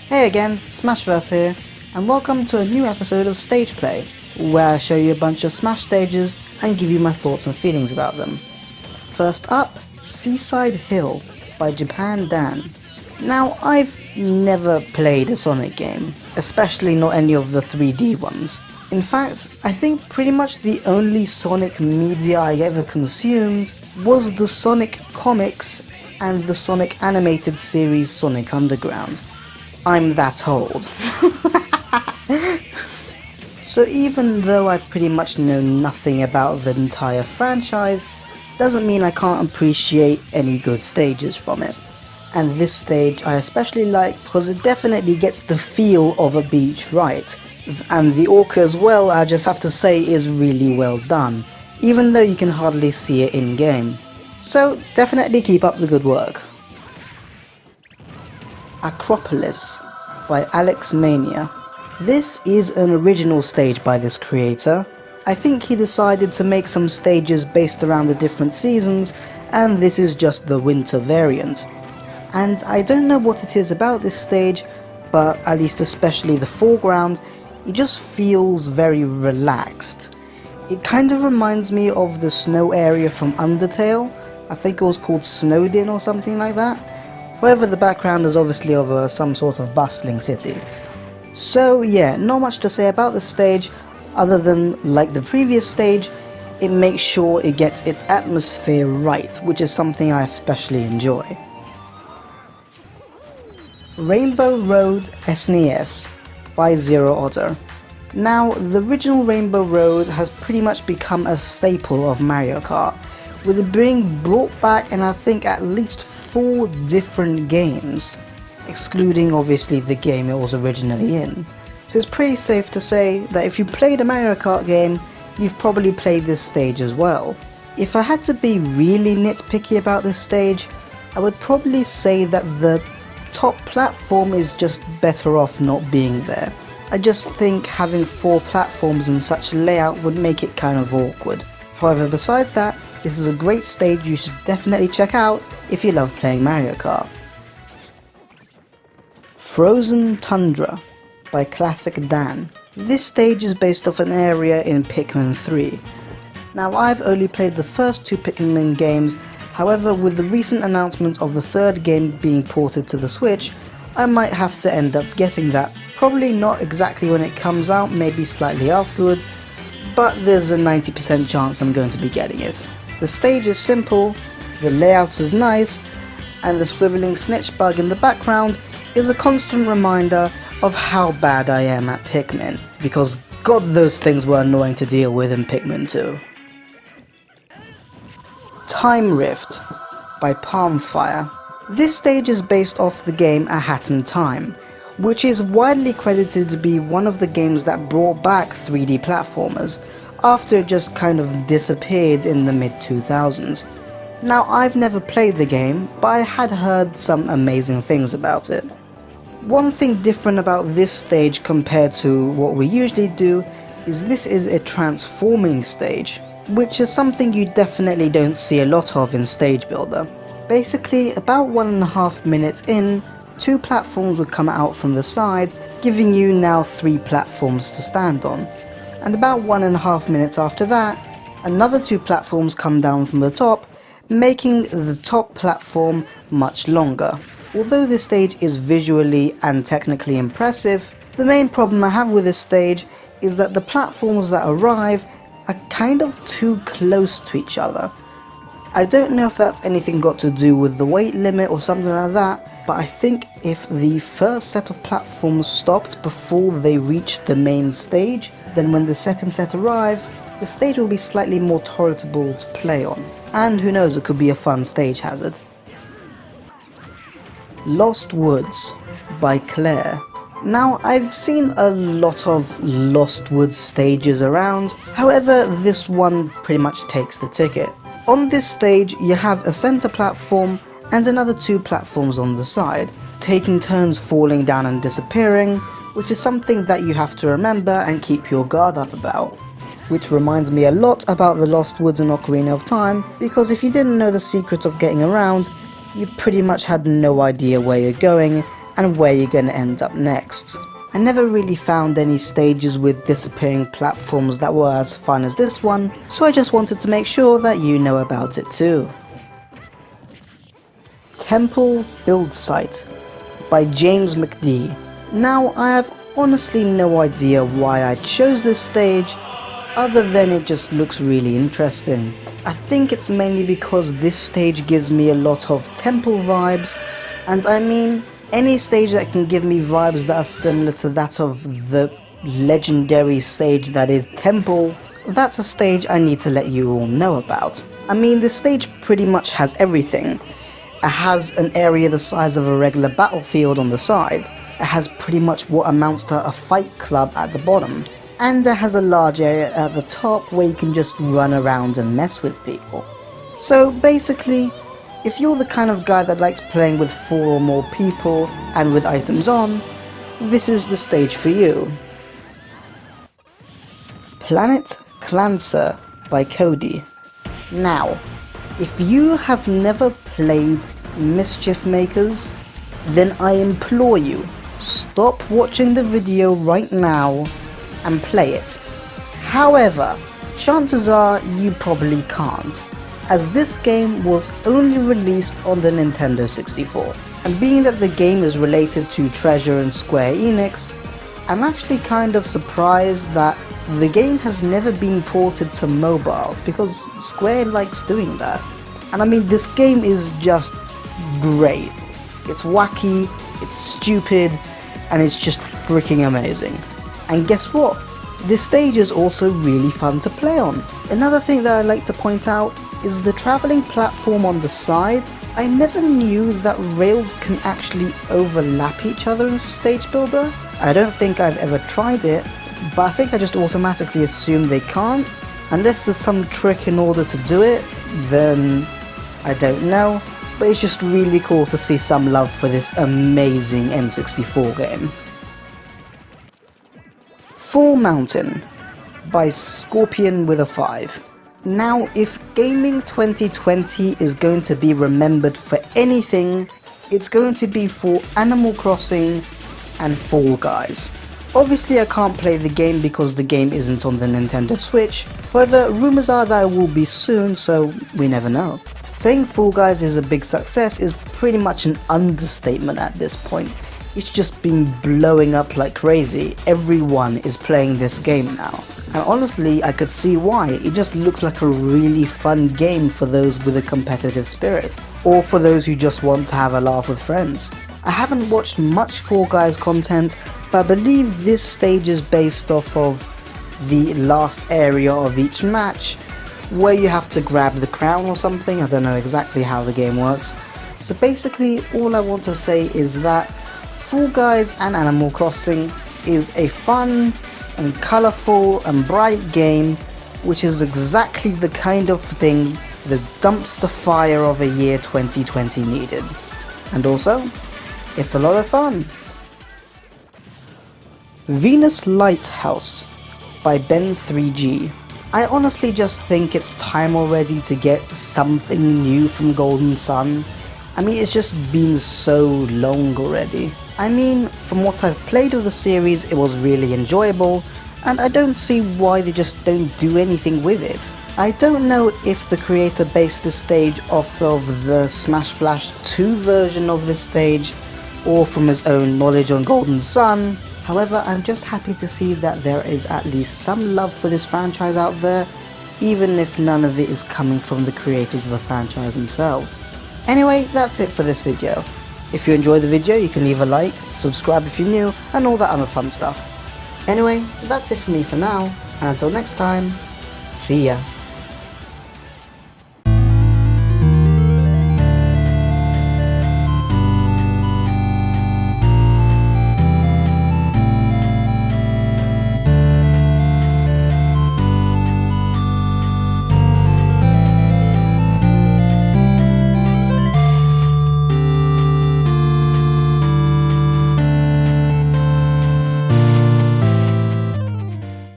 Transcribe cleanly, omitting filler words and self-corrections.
Hey again, Smashverse here, and welcome to a new episode of Stage Play, where I show you a bunch of Smash stages and give you my thoughts and feelings about them. First up, Seaside Hill by Japan Dan. Now, I've never played a Sonic game, especially not any of the 3D ones. In fact, I think pretty much the only Sonic media I ever consumed was the Sonic comics and the Sonic animated series Sonic Underground. I'm that old. So even though I pretty much know nothing about the entire franchise, doesn't mean I can't appreciate any good stages from it. And this stage I especially like because it definitely gets the feel of a beach right. And the orca as well, I just have to say, is really well done, even though you can hardly see it in game. So definitely keep up the good work. Acropolis by Alex Mania. This is an original stage by this creator. I think he decided to make some stages based around the different seasons, and this is just the winter variant. And I don't know what it is about this stage, but at least especially the foreground, it just feels very relaxed. It kind of reminds me of the snow area from Undertale. I think it was called Snowdin or something like that. However, the background is obviously of some sort of bustling city. So yeah, not much to say about this stage, other than, like the previous stage, it makes sure it gets its atmosphere right, which is something I especially enjoy. Rainbow Road SNES by Zero Otter. Now, the original Rainbow Road has pretty much become a staple of Mario Kart, with it being brought back in I think at least 4 different games, excluding obviously the game it was originally in. So it's pretty safe to say that if you played a Mario Kart game, you've probably played this stage as well. If I had to be really nitpicky about this stage, I would probably say that the top platform is just better off not being there. I just think having 4 platforms in such a layout would make it kind of awkward. However, besides that, this is a great stage you should definitely check out if you love playing Mario Kart. Frozen Tundra by Classic Dan. This stage is based off an area in Pikmin 3. Now, I've only played the first 2 Pikmin games, however with the recent announcement of the 3rd game being ported to the Switch, I might have to end up getting that. Probably not exactly when it comes out, maybe slightly afterwards, but there's a 90% chance I'm going to be getting it. The stage is simple, the layout is nice, and the swiveling snitch bug in the background is a constant reminder of how bad I am at Pikmin, because god those things were annoying to deal with in Pikmin 2. Time Rift by Palmfire. This stage is based off the game A Hat in Time, which is widely credited to be one of the games that brought back 3D platformers, after it just kind of disappeared in the mid-2000s. Now, I've never played the game, but I had heard some amazing things about it. One thing different about this stage compared to what we usually do is this is a transforming stage, which is something you definitely don't see a lot of in Stage Builder. Basically, about 1.5 minutes in, 2 platforms would come out from the side, giving you now 3 platforms to stand on. And about 1.5 minutes after that, another 2 platforms come down from the top, making the top platform much longer. Although this stage is visually and technically impressive, the main problem I have with this stage is that the platforms that arrive are kind of too close to each other. I don't know if that's anything got to do with the weight limit or something like that, but I think if the first set of platforms stopped before they reached the main stage, then when the second set arrives, the stage will be slightly more tolerable to play on. And who knows, it could be a fun stage hazard. Lost Woods by Claire. Now, I've seen a lot of Lost Woods stages around, however this one pretty much takes the ticket. On this stage you have a center platform and another 2 platforms on the side, taking turns falling down and disappearing, which is something that you have to remember and keep your guard up about. Which reminds me a lot about the Lost Woods in Ocarina of Time, because if you didn't know the secret of getting around, you pretty much had no idea where you're going and where you're going to end up next. I never really found any stages with disappearing platforms that were as fun as this one, so I just wanted to make sure that you know about it too. Temple Build Site by James McD. Now, I have honestly no idea why I chose this stage, other than it just looks really interesting. I think it's mainly because this stage gives me a lot of temple vibes, and I mean, any stage that can give me vibes that are similar to that of the legendary stage that is Temple, that's a stage I need to let you all know about. I mean, this stage pretty much has everything. It has an area the size of a regular battlefield on the side. It has pretty much what amounts to a fight club at the bottom. And it has a large area at the top where you can just run around and mess with people. So basically, if you're the kind of guy that likes playing with 4 or more people and with items on, this is the stage for you. Planet Clancer by Cody. Now, if you have never played Mischief Makers, then I implore you, stop watching the video right now and play it. However, chances are you probably can't, as this game was only released on the Nintendo 64. And being that the game is related to Treasure and Square Enix, I'm actually kind of surprised that the game has never been ported to mobile, because Square likes doing that. And I mean, this game is just great. It's wacky, it's stupid, and it's just freaking amazing. And guess what? This stage is also really fun to play on. Another thing that I like to point out is the travelling platform on the side. I never knew that rails can actually overlap each other in Stage Builder. I don't think I've ever tried it, but I think I just automatically assume they can't. Unless there's some trick in order to do it, then I don't know. But it's just really cool to see some love for this amazing N64 game. Full Mountain by Scorpion with a 5. Now, if Gaming 2020 is going to be remembered for anything, it's going to be for Animal Crossing and Fall Guys. Obviously I can't play the game because the game isn't on the Nintendo Switch, however rumours are that it will be soon, so we never know. Saying Fall Guys is a big success is pretty much an understatement at this point. It's just been blowing up like crazy. Everyone is playing this game now. And honestly, I could see why. It just looks like a really fun game for those with a competitive spirit, or for those who just want to have a laugh with friends. I haven't watched much Fall Guys content, but I believe this stage is based off of the last area of each match, where you have to grab the crown or something. I don't know exactly how the game works. So basically, all I want to say is that Fall Guys and Animal Crossing is a fun and colourful and bright game, which is exactly the kind of thing the dumpster fire of a year 2020 needed. And also, it's a lot of fun. Venus Lighthouse by Ben3G. I honestly just think it's time already to get something new from Golden Sun. I mean, it's just been so long already. I mean, from what I've played of the series, it was really enjoyable, and I don't see why they just don't do anything with it. I don't know if the creator based this stage off of the Smash Flash 2 version of this stage, or from his own knowledge on Golden Sun. However, I'm just happy to see that there is at least some love for this franchise out there, even if none of it is coming from the creators of the franchise themselves. Anyway, that's it for this video. If you enjoyed the video, you can leave a like, subscribe if you're new, and all that other fun stuff. Anyway, that's it for me for now, and until next time, see ya.